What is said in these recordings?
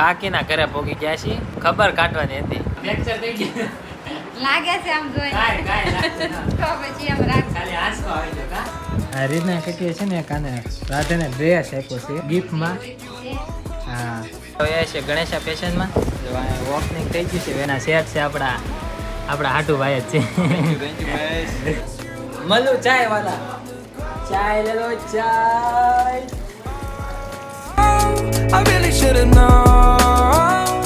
કાકીના ઘરે પોગી ગયા છીએ, ખબર કાઢવાની હતી. ફ્રેક્ચર થઈ ગયું લાગે છે આમ જોઈ તો પછી એમ રાખ ખાલી આંસકો આવી ગયો કા. આ રીતના કઈ છે ને કાને રાધેને ડ્રેસ આપ્યો છે ગિફ્ટમાં. હા તો એ છે ગણેશા ફેશનમાં. જો આ ઓપનિંગ થઈ ગયું છે. એના શેર છે આપણા હાટુ ભાઈ જ છે. મલ્લુ ચાય વાલા, ચાય લે લો ચાય. I really should've known.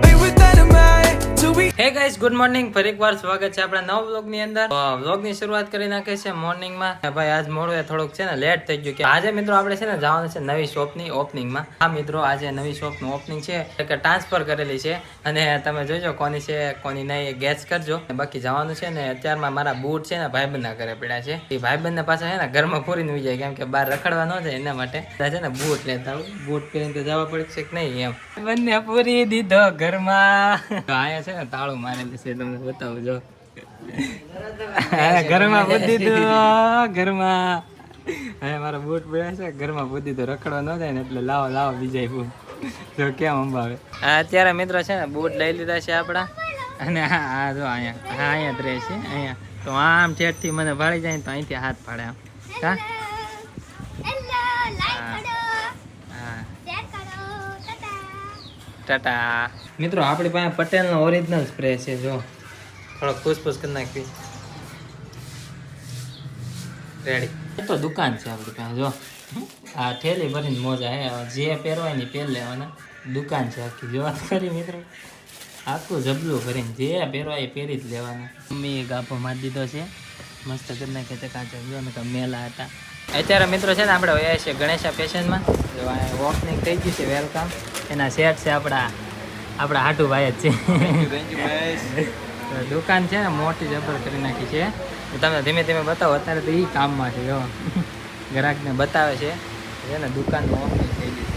Be with dynamite till we. હે ગાઈસ, ગુડ મોર્નિંગ. ફરી એકવાર સ્વાગત છે આપણા નવા વ્લોગ ની અંદર. વ્લોગ ની શરૂઆત કરી નાખે છે મોર્નિંગ માં. ભાઈ આજ મોડું થોડુંક છે ને લેટ થઈ ગયું કે આજે મિત્રો આપણે છે ને જવાનું છે નવી શોપ ની ઓપનિંગ માં. હા મિત્રો, આજે નવી શોપ નું ઓપનિંગ છે કે ટ્રાન્સફર કરેલી છે અને તમે જોજો કોની છે કોની નહીં ગેસ કરજો. બાકી જવાનું છે ને અત્યારમાં મારા બૂટ છે ને ભાઈબંધ ના ઘરે પડ્યા છે. એ ભાઈબંધ ને પાછા છે ને ઘરમાં પૂરીને ઉઈ જાય, કેમ કે બહાર રખડવા ન જાય એના માટે છે ને બૂટ લેતા આવું. બૂટ પહેરીને તો જવા પડશે કે નહીં એમ. બંને પૂરી દીધો ઘરમાં. આયા છે ને તાળું મારેલું છે, તમને બતાવું જો. ઘરમાં પૂરી દીધું ઘરમાં. હવે મારા બૂટ પડ્યા છે ઘરમાં પૂરી દીધો, રખડવા ન જાય ને એટલે લાવો બીજા બૂટ. જો કેમ અંબાવે. અત્યારે મિત્રો છે ને બૂટ લઈ લીધા છે આપણા. અને હા જો અહીંયા જ રહે છે અહીંયા. તો આમ ઠેઠથી મને ભાળી જાય તો અહીંથી હાથ પાડે આમ. હા ટાટા. મિત્રો આપણી પાસે પટેલનો ઓરિજિનલ સ્પ્રે છે. જો થોડો ફૂસફૂસ કરી નાખી. રેડી. તો દુકાન છે આપણી પાસે. જો આ થેલી ભરીને મોજા હે, જે પહેરવાય ને પહેર લેવાના. દુકાન છે આખી. જોવા ખરી મિત્રો, આખું જબલું ભરીને જે પહેરવાય એ પહેરી જ લેવાના. મમ્મીએ ગાભો મારી દીધો છે, મસ્ત કરી નાખે છે કાચા. જો ને મેલા હતા. અત્યારે મિત્રો છે ને આપણે વયા છે ગણેશા ફેશનમાં. જો ઓપનિંગ થઈ ગયું છે, વેલકમ. એના સેટ છે આપણા હાટુ ભાઈ જ છે. દુકાન છે ને મોટી જબર કરી નાખી છે. તમને ધીમે ધીમે બતાવો. અત્યારે તો એ કામમાં છે. જો ગ્રાહકને બતાવે છે ને દુકાનનું ઓપનિંગ થઈ ગયું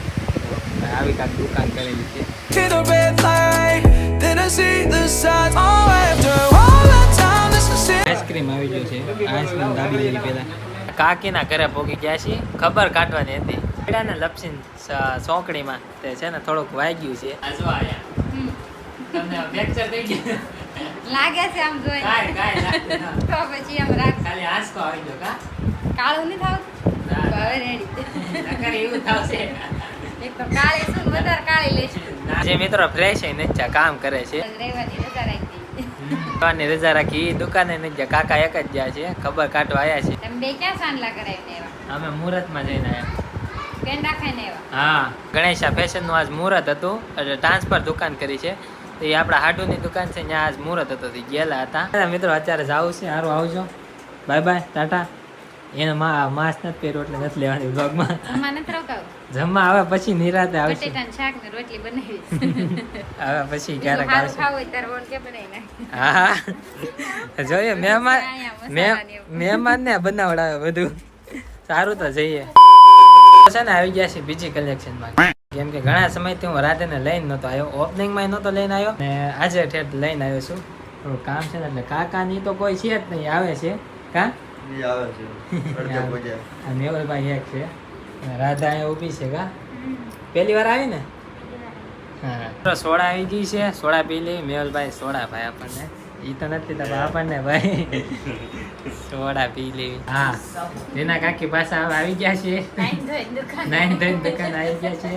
છે. આવી કાંક દુકાન કરેલી છે. To the red light, then I see the signs. Oh, after all that time, this is it. Ice cream આવી ગયું છે. આઈસ્ક્રીમ દાબી લેવી પહેલા. કાકીના ઘરે પોગી ગયા છીએ, ખબર કાઢવાની હતી. ને લપસીન સોંકડીમાં તે છે ને થોડુંક વાગ્યું છે. આ જો આયા તમને ફ્રેક્ચર થઈ ગયું લાગે છે આમ જોઈ તો પછી એમ રાખ ખાલી આંસકો આવી ગયો કા. કાળું નહીં થાવ હવે રેડી નકર એવું થાવશે. એક તો કાળી શું વધારે કાળી લેશું. જે મિત્રો ફ્રેશ હે નચ્ચા કામ કરે છે. રેવાની રજા રાખી દુકાનની રજા રાખી. દુકાને નચ્ચા કાકા એક જ ગયા છે, ખબર કાઢવા આવ્યા છે. તમે બે ક્યાં સાંડલા કરાવીને આવ્યા? અમે મુહૂર્તમાં જઈને આવ્યા. પેંડા ખાઈને આવ્યા? હા, ગણેશા ફેશનનું આજ મુહૂર્ત હતું એટલે ટ્રાન્સફર દુકાન કરી છે. તો એ આપણા હાટુની દુકાન છે, ત્યાં આજ મુહૂર્ત હતો તે ગયેલા હતા. મિત્રો અત્યારે જવું છે. સારું આવજો, બાય બાય, ટાટા. એને માસ્ક નથી પહેર્યો એટલે નથી લેવાની બ્લોગમાં. જમવા નથી રોકાવું? જમવા આવે પછી નિરાતે આવશે. બટેટાનું શાક ને રોટલી બનાવી હવે પછી ક્યારેક સારું આવશે. ખાવું હોય ત્યારે બોલ કે બનાવી નાખ. હા જોઈએ મહેમાન ને બનાવડાવે બધું. સારું તો જઈએ. છે ને આવી ગયા છે બીજી કલેક્શનમાં. કેમ કે ઘણા સમયથી હું રાતેને લઈને નહોતો આવ્યો, ઓપનિંગમાં નહોતો લઈને આવ્યો ને આજે ઠેઠ લઈને આવ્યો છું. થોડું કામ છે ને એટલે કાકાની તો કોઈ છે જ નહીં, આવે છે કા મેવલભાઈ એક છે, રાધા અહીંયા ઊભી છે કા. પહેલી વાર આવી ને? હા, સોડા આવી ગઈ છે, સોડા પી લી. મેવલભાઈ સોડા ભાઈ આપણને ઈ તો નથી તો આપણને ભાઈ સોડા પી લેવી. હા, એના કાકી પાછા હવે આવી ગયા છે. નાઈન દુકાન આવી ગયા છે.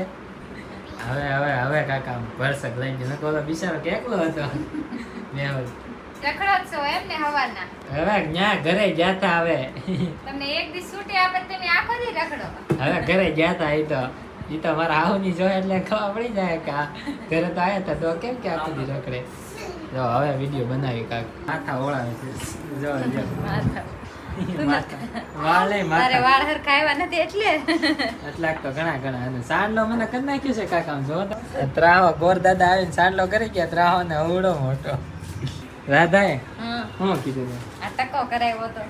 હવે કાકા ભરસક લઈ ગયો. નકો બિચારો કેટલો હતો મેહુલ. રખડો છો એમ ને હવારના? હવે ન્યા ઘરે ગયા તા. હવે તમને એક દી છૂટી આપે તમે આખો દી રખડો. હવે ઘરે ગયા તા. ઈ તો મારા આવુની જોય એટલે ખબર પડી જાય કે આ ઘરે તો આવ્યા હતા તો કેમ કે આખો દી રખડે. જો હવે વિડીયો બનાવી કાક માથા ઓળાવે છે. જો મારે વાળ હરખા આવ્યા નથી એટલે એટલાક તો ઘણા અને સાંડલો મને કરી નાખ્યું છે કાકા. જો ત્રાવો ગોર દાદા આવીને સાંડલો કરી ગયા. ત્રાવો ને અવડો મોટો. રાધાએ શું કીધું? આ ટકો કરાવ્યો તો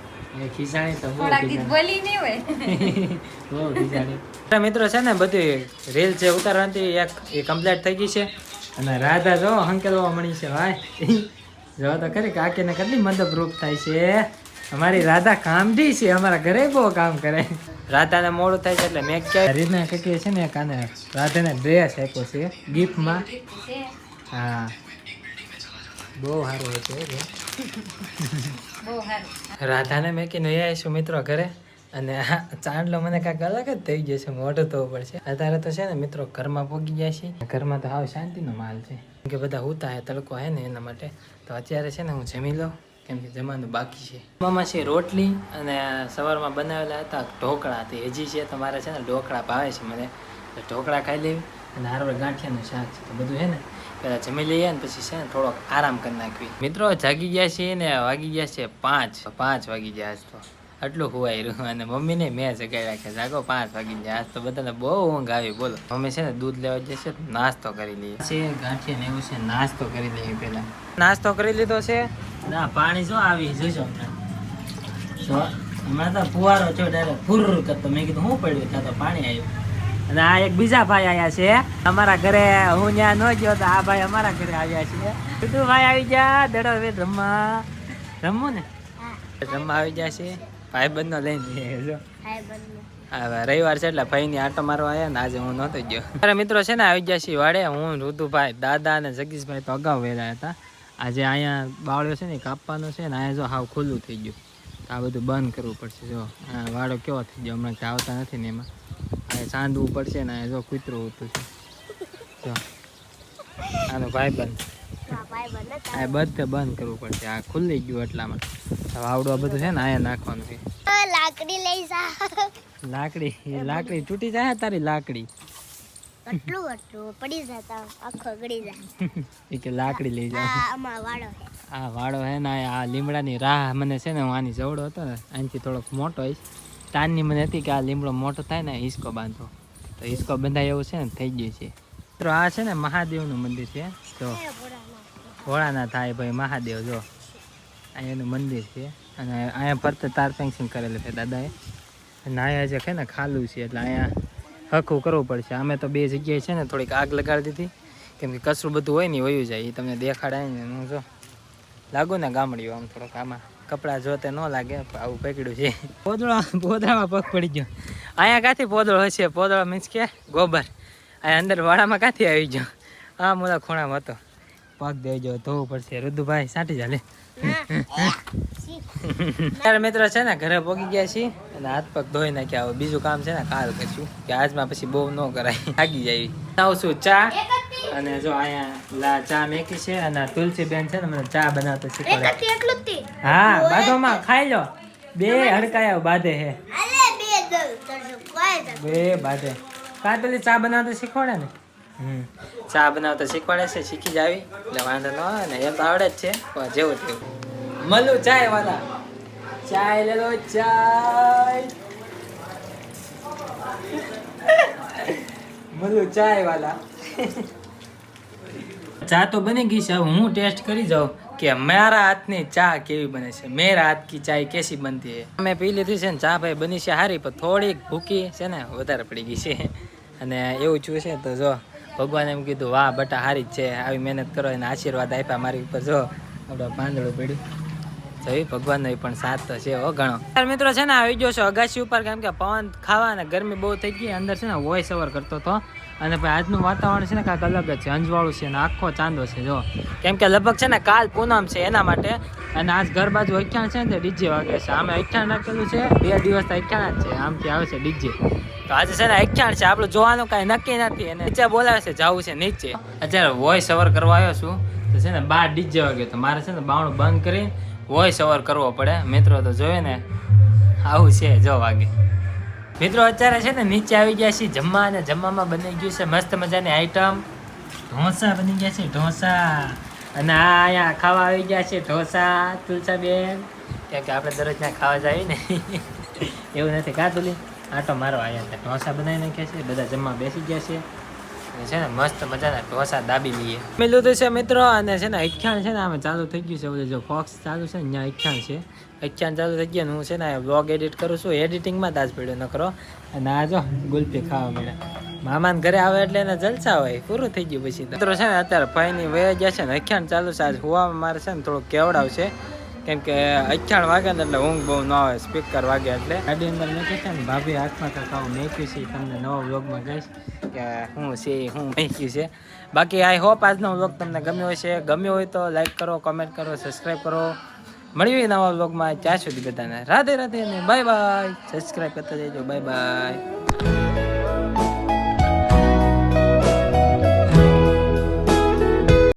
એ ખીસાણી તો થોડાક દી બોલી નહીં હોય. બહુ ખીસાણી. મિત્રો છે ને બધી રીલ છે ઉતારવાની એક એ કમ્પ્લીટ થઈ ગઈ છે. અને રાધા જો હંકેલવા મળી છે ભાઈ. જો તો ખરી કાકીને કેટલી મદદરૂપ થાય છે. અમારી રાધા કામડી છે, અમારા ઘરે બહુ કામ કરે. રાધાને મોડું થાય છે એટલે મેં ક્યાં રીતના કહીએ છે ને કાને રાધાને ડ્રેસ આપ્યો છે ગિફ્ટમાં. છે હા બહુ સારું હતું બહુ સારું. રાધાને મેં કીધું એ આવીશું મિત્રો ઘરે અને આ ચાંદલો મને કાંઈક અલગ જ થઈ જશે, મોઢું ધોવું પડશે. અત્યારે તો છે ને મિત્રો ઘરમાં પોગી જાય છે, ઘરમાં તો હાવ શાંતિનો માલ છે કેમ કે બધા ઉતા હે તડકો હે ને એના માટે. તો અત્યારે છે ને હું જમી લઉં કેમ કે જમવાનું બાકી છે. જમવામાં છે રોટલી અને સવારમાં બનાવેલા હતા ઢોકળા હતી હજી છે. તો મારે છે ને ઢોકળા ભાવે છે મને, એટલે ઢોકળા ખાઈ લેવી અને હારવાર ગાંઠિયાનું શાક છે. તો બધું છે ને પહેલાં જમી લઈએ ને પછી છે ને થોડોક આરામ કરી નાખવી. મિત્રો જાગી ગયા છીએ ને વાગી ગયા છે 5 વાગી ગયા આજ તો. આટલું હુવાઈ રહ્યું અને મમ્મીને મેં જગાઈ રાખ્યા જાગો 5 વાગી ગયા. આજ તો બધાને બહુ ઊંઘ આવી બોલો. મમ્મી છે ને દૂધ લેવા જશે નાસ્તો કરી લઈએ છે ગાંઠિયા ને એવું છે. નાસ્તો કરી લઈએ પહેલાં. નાસ્તો કરી લીધો છે ના પાણી શું આવી જોઈશો હમણાં તો ફુવારો છો ડાયરેક્ટ ફુર કરતો. મેં કીધું શું પડ્યું ત્યાં તો પાણી આવ્યું. અને આ એક બીજા ભાઈ આવ્યા છે અમારા ઘરે. હું ત્યાં ન ગયો તો આ ભાઈ અમારા ઘરે આવ્યા છે. તું ભાઈ આવી જા દડો વેદ રમવું ને રમવા આવી ગયા છે. ભાઈ બંધો લઈને જો હા રવિવાર છે એટલે ભાઈ ની આટો મારવા આવ્યા ને આજે હું નહોતો ગયો. અરે મિત્રો છે ને આવી ગયા છીએ વાડે. હું ઋતુભાઈ દાદા અને જગદીશભાઈ તો અગાઉ વહેલા હતા. આજે અહીંયા બાવળ્યો છે ને કાપવાનો છે ને અહીંયા જો હાવ ખુલ્લું થઈ ગયું. આ બધું બંધ કરવું પડશે. જો આ વાડો કેવો થઈ ગયો હમણાં આવતા નથી ને એમાં આ સાંધવું પડશે ને અહીંયા જો કૂતરું ઉતું છે. જો આનો ભાઈ બંધ આ બધે બંધ કરવું પડશે. આ ખુલ્લી ગયું એટલામાં વાવડું બધું છે ને અહીંયા નાખવાનું છે. લાકડી લઈ જા. લાકડી તૂટી જાય તારી લાકડી એટલું પડી જતા આખો ગળી જાય. એ કે લાકડી લઈ જાવ. આમાં વાળો છે. આ વાડો હે ને આ લીમડાની રાહ મને છે ને હું આની જવડો હતો ને આનાથી થોડોક મોટો હોય તાનની મને હતી કે આ લીમડો મોટો થાય ને હિસકો બાંધો તો હિસકો બંધાય એવું છે ને થઈ ગયું છે. તો આ છે ને મહાદેવનું મંદિર છે. જો ભોળાના થાય ભાઈ મહાદેવ જો અહીંયાનું મંદિર છે અને અહીંયા ફરતે તાર પેન્સિંગ કરેલું છે દાદાએ. અને અહીંયા જે છે ને ખાલું છે એટલે અહીંયા હરખું કરવું પડશે. અમે તો 2 જગ્યાએ છે ને થોડીક આગ લગાડી દીધી કેમ કે કચરું બધું હોય ને વયું જાય. એ તમને દેખાડાય ને હું જો લાગુ ને ગામડીઓ આમ થોડોક આમાં કપડાં જોતે ન લાગે આવું પકડ્યું છે. પોદળામાં પગ પડી ગયો. અહીંયા ક્યાંથી પોદળો હશે? પોદળો મીન્સ કે ગોબર. અહીંયા અંદર વાડામાં ક્યાંથી આવી ગયો? આ મોલા ખૂણામાં હતો. પગ દેજો ધોવું પડશે. રુદુભાઈ સાટી ચાલે. ત્યારે મિત્રો છે ને ઘરે પહોંચી ગયા છીએ અને હાથ પગ ધોઈ નાખ્યા. હવે બીજું કામ છે ને કાલ કરશું કે આજમાં પછી બહુ ન કરાય થાકી જાય. આવશું ચા અને જો અહીંયા ચા મેકી છે અને તુલસી બેન છે ને મને ચા બનાવતો શીખવાડે. હા બાધોમાં ખાઈ લો. 2 હડકાયા બાધે હે 2 બાધે કાં પેલી ચા બનાવતા શીખવાડે ને. ચા બનાવતા શીખવાડે છે. શીખી જ આવી એટલે વાંધો ન આવે ને. એમ તો આવડે જ છે પણ જેવું તેવું. મલ્લુ ચાય વાલા ચાય લે લો ચાય. મલ્લુ ચાય વાલા ચા તો બની ગઈ છે. હું ટેસ્ટ કરી જાઉં કે મારા હાથની ચા કેવી બને છે. મેરા હાથ કી ચાય કેસી બનતી હે. અમે પી લીધી છે ને ચા ભાઈ બની છે સારી પણ થોડીક ભૂકી છે ને વધારે પડી ગઈ છે. અને એવું છું છે તો જો ભગવાને એમ કીધું વાહ બટા હારી જ છે આવી મહેનત કરો એને આશીર્વાદ આપ્યા મારી ઉપર. જો આપણે પાંદડું પડ્યું જોઈ ભગવાનનો પણ સાથ તો છે હો ઘણો. મિત્રો છે ને આવી ગયો છે અગાસી ઉપર કેમ કે પવન ખાવા અને ગરમી બહુ થઈ ગઈ. અંદર છે ને વોઇસ ઓવર કરતો હતો અને ભાઈ આજનું વાતાવરણ છે ને કાંઈક અલગ જ છે. અંજવાળું છે અને આખો ચાંદો છે જો કેમ કે લગભગ છે ને કાલ પૂનમ છે એના માટે. અને આજ ઘર બાજુ અખ્યાણ છે ને તે ડીજે વાગે છે. આમે અખ્યાણ રાખેલું છે 2 દિવસ તો અખ્યાણ જ છે. આમથી આવે છે ડીજે. તો આજે છે ને અખ્યાણ છે આપણું જોવાનું કાંઈ નક્કી નથી. અને નીચે બોલાવે છે જવું છે નીચે. અત્યારે વોઇસ ઓવર કરવા આવ્યો છું તો છે ને 12 ડીજે વાગે તો મારે છે ને બાવણું બંધ કરી વોઇસ ઓવર કરવો પડે. મિત્રો તો જોયે ને આવું છે જો વાગે. મિત્રો અત્યારે છે ને નીચે આવી ગયા છીએ જમવા અને જમવામાં બની ગયું છે મસ્ત મજાની આઈટમ. ઢોસા બની ગયા છે ઢોસા. અને આ અહીંયા ખાવા આવી ગયા છે ઢોસા તુલસાબેન કેમ કે આપણે દરરોજ ત્યાં ખાવા જઈએ ને એવું નથી કાં તુલી આટો મારવા આવ્યા હતા. ઢોસા બનાવી નાખ્યા છે બધા જમવા બેસી ગયા છે. છે ને મસ્ત મજાના ઢોસા દાબી લઈએ. મેં લીધું છે મિત્રો અને છે ને અખ્યાણ છે ને આમાં ચાલુ થઈ ગયું છે. ઓલું જો ફોક્સ ચાલુ છે ને ત્યાં અખ્યાણ છે. અખ્યાણ ચાલુ થઈ ગયા ને હું છે ને વ્લોગ એડિટ કરું છું. એડિટિંગમાં તાજ પડ્યો ન કરો. અને આ જો ગુલપી ખાવા મળ્યા. મામાને ઘરે આવે એટલે એને જલસા હોય પૂરું થઈ ગયું પછી. મિત્રો છે ને અત્યારે ભાઈની વયા ગયા છે ને અખ્યાણ ચાલુ છે. આજ હોવામાં મારે છે ને થોડુંક કેવડાવ છે કેમ કે 98 વાગે ને એટલે ઊંઘ બહુ ન આવે, સ્પીકર વાગે એટલે. ગાડી અંદર મેં કહેતા ને ભાભી હાથમાં તો ખાવું મેક્યું છે, તમને નવો વ્લોગમાં કહીશ કે શું છે શું મેક્યું છે. બાકી આઈ હોપ આજનો વ્લોગ તમને ગમ્યો હશે. ગમ્યો હોય તો લાઈક કરો, કમેન્ટ કરો, સબસ્ક્રાઈબ કરો. મળીએ નવા વ્લોગમાં. ત્યાં સુધી બધાને રાધે રાધે અને બાય બાય. સબસ્ક્રાઈબ કરતા જજો. Bye bye.